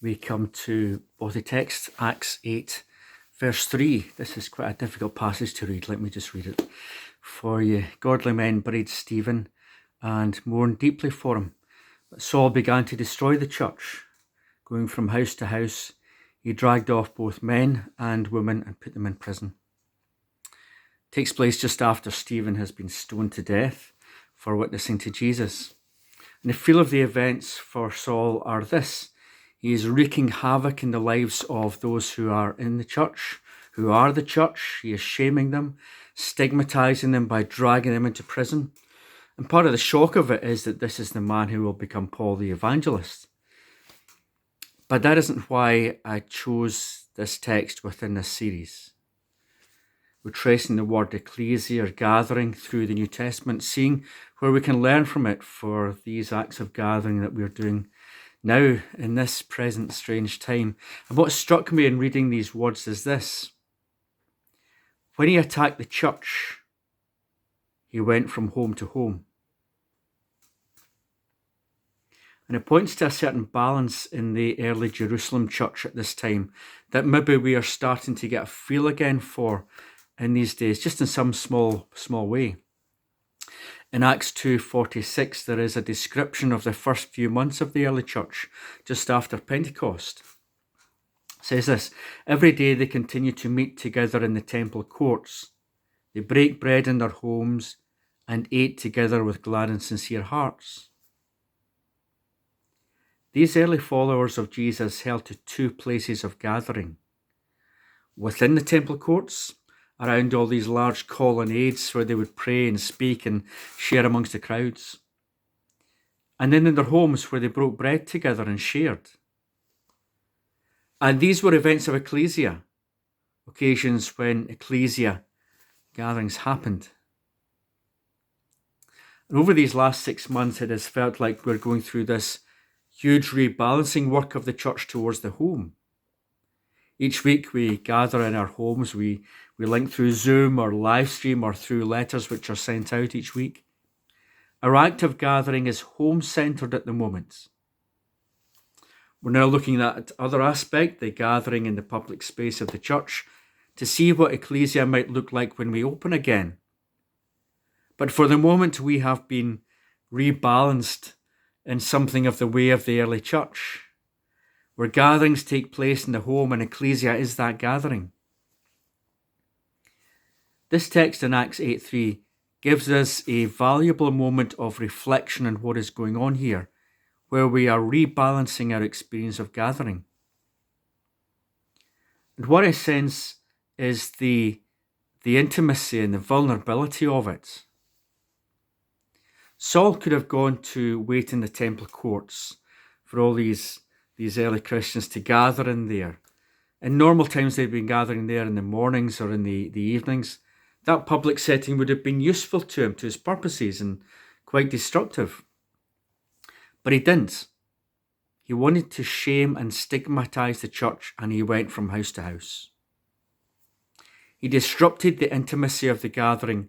we come to both the text, Acts 8, verse 3. This is quite a difficult passage to read. Let me just read it for you. Godly men buried Stephen and mourned deeply for him. But Saul began to destroy the church. Going from house to house, he dragged off both men and women and put them in prison. It takes place just after Stephen has been stoned to death for witnessing to Jesus. And the feel of the events for Saul are this: he is wreaking havoc in the lives of those who are in the church, who are the church. He is shaming them, stigmatizing them by dragging them into prison. And part of the shock of it is that this is the man who will become Paul the evangelist. But that isn't why I chose this text within this series. We're tracing the word ecclesia, or gathering, through the New Testament, seeing where we can learn from it for these acts of gathering that we're doing now in this present strange time. And what struck me in reading these words is this: when he attacked the church, he went from home to home. And it points to a certain balance in the early Jerusalem church at this time that maybe we are starting to get a feel again for in these days, just in some small way. In Acts 2:46, there is a description of the first few months of the early church, just after Pentecost. It says this: every day they continue to meet together in the temple courts. They break bread in their homes and ate together with glad and sincere hearts. These early followers of Jesus held to two places of gathering: within the temple courts, around all these large colonnades where they would pray and speak and share amongst the crowds, and then in their homes where they broke bread together and shared. And these were events of ecclesia, occasions when ecclesia gatherings happened. And over these last 6 months, it has felt like we're going through this huge rebalancing work of the church towards the home. Each week we gather in our homes, we link through Zoom or live stream or through letters which are sent out each week. Our act of gathering is home-centred at the moment. We're now looking at other aspect, the gathering in the public space of the church, to see what ecclesia might look like when we open again. But for the moment, we have been rebalanced in something of the way of the early church, where gatherings take place in the home and ecclesia is that gathering. This text in Acts 8:3 gives us a valuable moment of reflection on what is going on here, where we are rebalancing our experience of gathering. And what I sense is the intimacy and the vulnerability of it. Saul could have gone to wait in the temple courts for all these early Christians to gather in there. In normal times, they'd been gathering there in the mornings or in the evenings. That public setting would have been useful to him, to his purposes, and quite destructive. But he didn't. He wanted to shame and stigmatize the church, and he went from house to house. He disrupted the intimacy of the gathering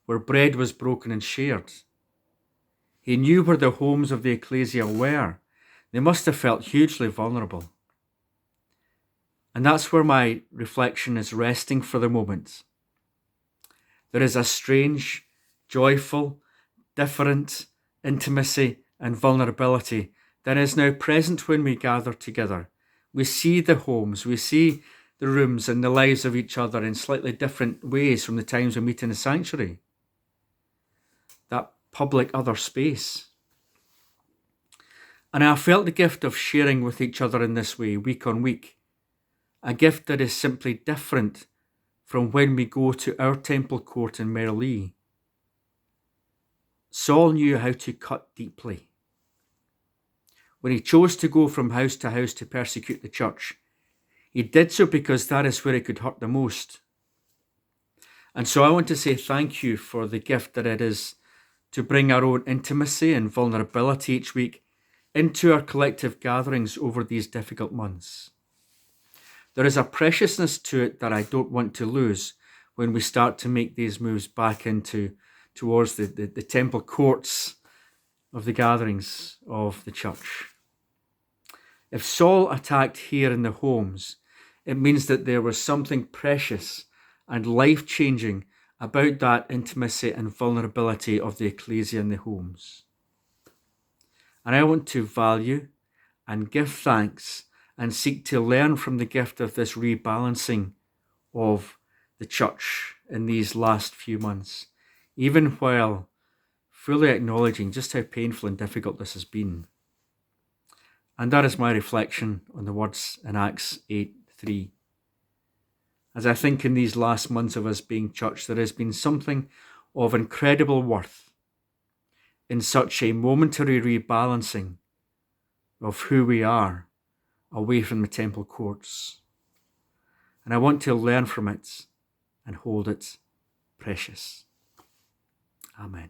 where bread was broken and shared. He knew where the homes of the ecclesia were. They must have felt hugely vulnerable. And that's where my reflection is resting for the moment. There is a strange, joyful, different intimacy and vulnerability that is now present when we gather together. We see the homes, we see the rooms and the lives of each other in slightly different ways from the times we meet in the sanctuary. That public other space. And I felt the gift of sharing with each other in this way, week on week. A gift that is simply different from when we go to our temple court in Merrilee. Saul knew how to cut deeply. When he chose to go from house to house to persecute the church, he did so because that is where it could hurt the most. And so I want to say thank you for the gift that it is to bring our own intimacy and vulnerability each week into our collective gatherings over these difficult months. There is a preciousness to it that I don't want to lose when we start to make these moves back towards the temple courts of the gatherings of the church. If Saul attacked here in the homes, it means that there was something precious and life-changing about that intimacy and vulnerability of the ecclesia in the homes. And I want to value and give thanks and seek to learn from the gift of this rebalancing of the church in these last few months, even while fully acknowledging just how painful and difficult this has been. And that is my reflection on the words in Acts 8:3. As I think in these last months of us being church, there has been something of incredible worth in such a momentary rebalancing of who we are away from the temple courts. And I want to learn from it and hold it precious. Amen.